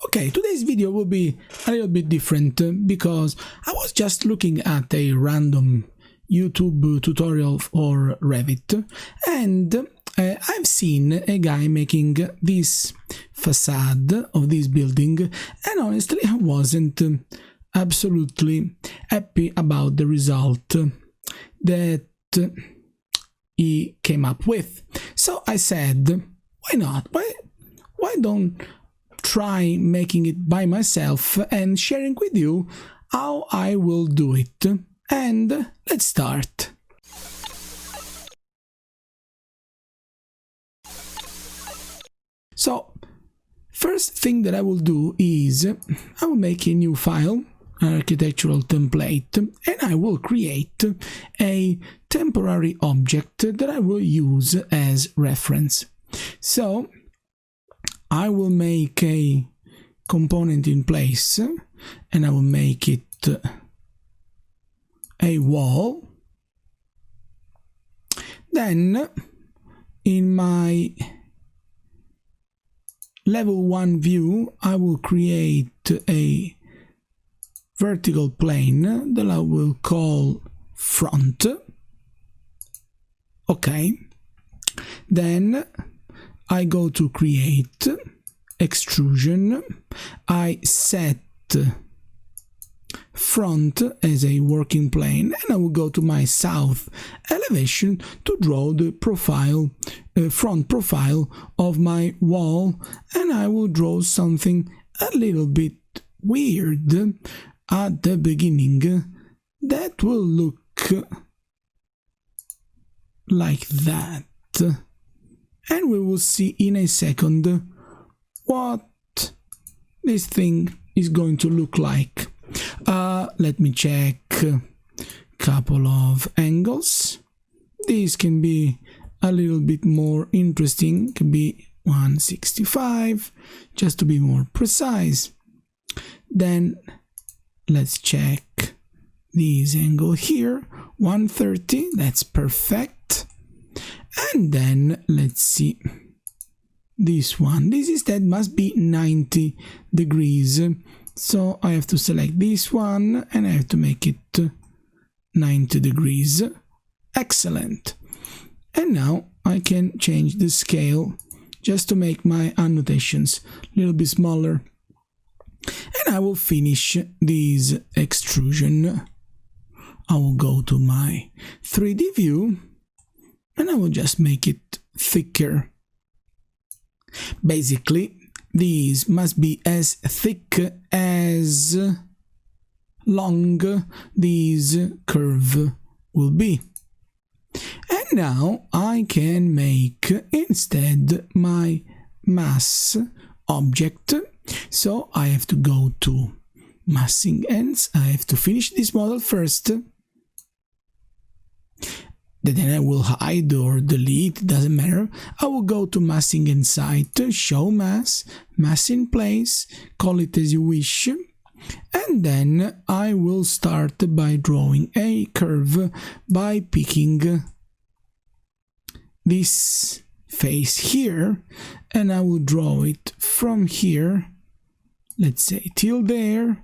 Okay, today's video will be a little bit different because I was just looking at a random YouTube tutorial for Revit, and I've seen a guy making this facade of this building, and honestly I wasn't absolutely happy about the result that he came up with. So I said, why not? Why don't try making it by myself and sharing with you how I will do it? And let's start. So first thing that I will do is I will make a new file, an architectural template, and I will create a temporary object that I will use as reference. So I will make a component in place and I will make it a wall. Then in my level 1 view I will create a vertical plane that I will call front. Okay, then I go to create extrusion, I set front as a working plane, and I will go to my south elevation to draw the profile, front profile of my wall, and I will draw something a little bit weird at the beginning that will look like that, and we will see in a second what this thing is going to look like. Let me check a couple of angles. This can be a little bit more interesting, can be 165 just to be more precise. Then let's check this angle here, 130, that's perfect. And then let's see this one. This instead must be 90 degrees. So I have to select this one and I have to make it 90 degrees. Excellent. And now I can change the scale just to make my annotations a little bit smaller. And I will finish this extrusion. I will go to my 3D view and I will just make it thicker. Basically, these must be as thick as long this curve will be. And now I can make instead my mass object. So I have to go to massing ends. I have to finish this model first. Then I will hide or delete, doesn't matter. I will go to massing and site, show mass, mass in place, call it as you wish. And then I will start by drawing a curve by picking this face here, and I will draw it from here, let's say till there,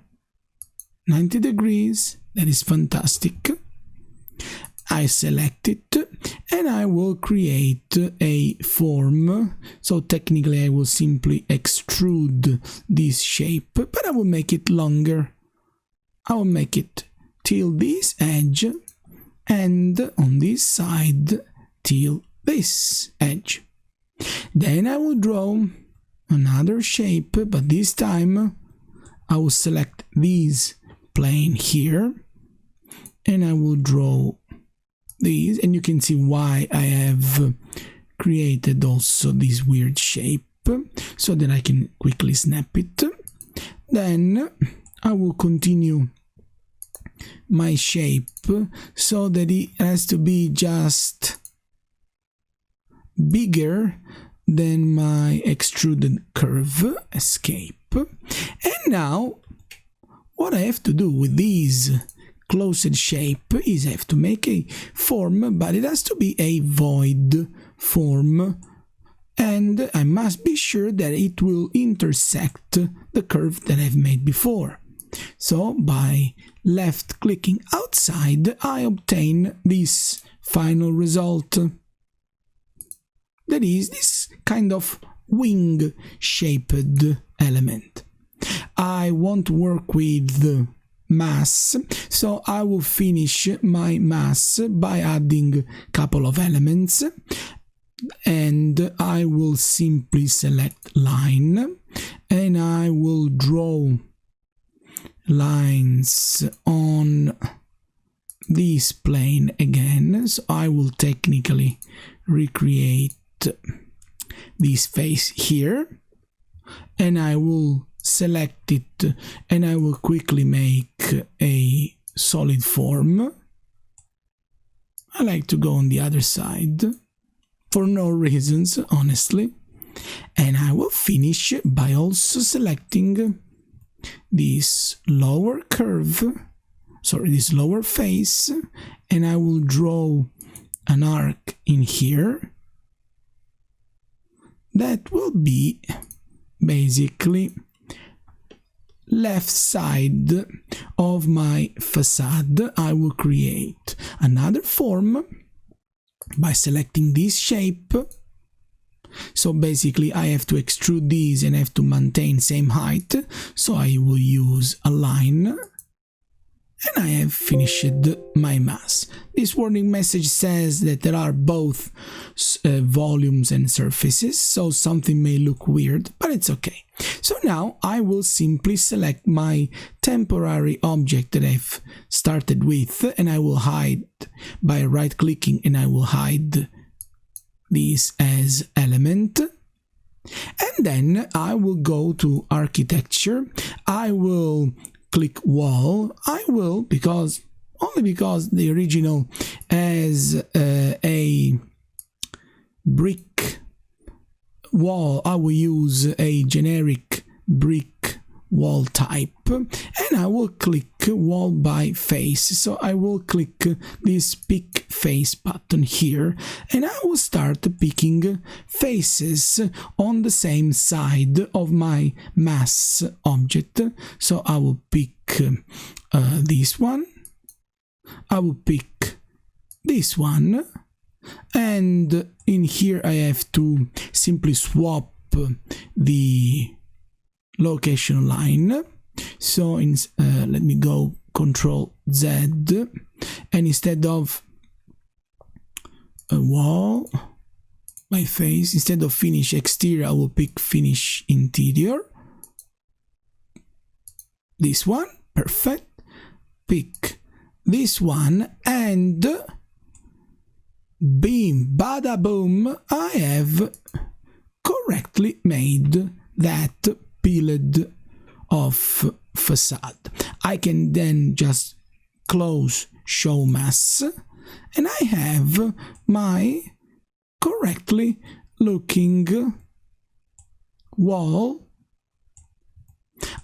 90 degrees, that is fantastic. I select it and I will create a form. So technically I will simply extrude this shape, but I will make it longer. I will make it till this edge and on this side till this edge. Then I will draw another shape, but this time I will select this plane here and I will draw these, and you can see why I have created also this weird shape so that I can quickly snap it. Then I will continue my shape so that it has to be just bigger than my extruded curve. Escape. And now what I have to do with these closed shape is I have to make a form, but it has to be a void form, and I must be sure that it will intersect the curve that I've made before. So by left clicking outside, I obtain this final result. That is this kind of wing shaped element. I want to work with mass, so I will finish my mass by adding a couple of elements, and I will simply select line, and I will draw lines on this plane again. So I will technically recreate this face here, and I will select it, and I will quickly make a solid form. I like to go on the other side for no reasons, honestly, and I will finish by also selecting this lower curve, this lower face, and I will draw an arc in here that will be basically left side of my facade. I will create another form by selecting this shape. So basically I have to extrude these and have to maintain same height, so I will use a line, and I have finished my mass. This warning message says that there are both volumes and surfaces, so something may look weird, but it's okay. So now I will simply select my temporary object that I've started with, and I will hide by right clicking, and I will hide this as element. And then I will go to architecture. I will click wall. I will, only because the original has a brick wall, I will use a generic brick wall type, and I will click wall by face. So I will click this pick face button here, and I will start picking faces on the same side of my mass object. So I will pick this one, I will pick this one, and in here I have to simply swap the location line. So let me go Control Z, and instead of a wall by face, instead of finish exterior, I will pick finish interior. This one, perfect. Pick this one, and beam, bada boom, I have correctly made that peeled off facade. I can then just close show mass, and I have my correctly looking wall.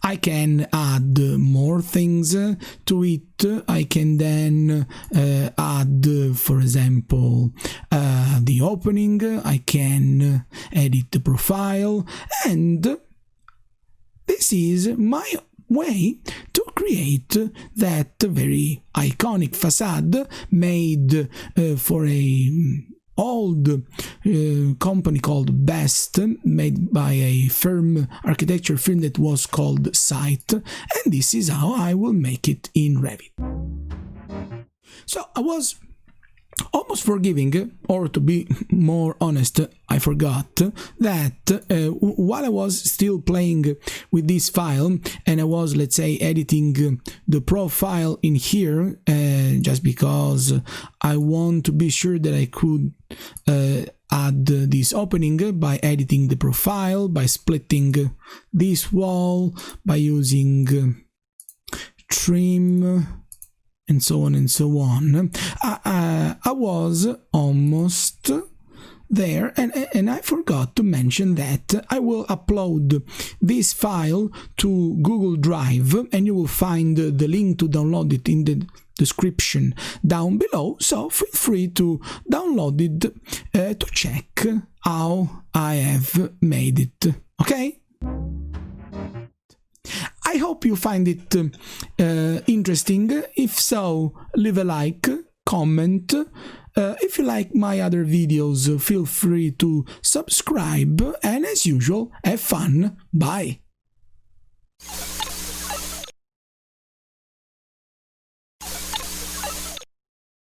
I can add more things to it. I can then add, for example, the opening. I can edit the profile, and this is my way to create that very iconic facade made for a old company called Best, made by a architecture firm that was called S.I.T.E, and this is how I will make it in Revit. So I was almost forgiving, or to be more honest, I forgot that while I was still playing with this file, and I was, let's say, editing the profile in here, just because I want to be sure that I could add this opening by editing the profile, by splitting this wall, by using trim, and so on and so on. I was almost there, and I forgot to mention that I will upload this file to Google Drive, and you will find the link to download it in the description down below, so feel free to download it to check how I have made it, okay? I hope you find it interesting. If so, leave a like, comment. If you like my other videos, feel free to subscribe, and as usual, have fun. Bye!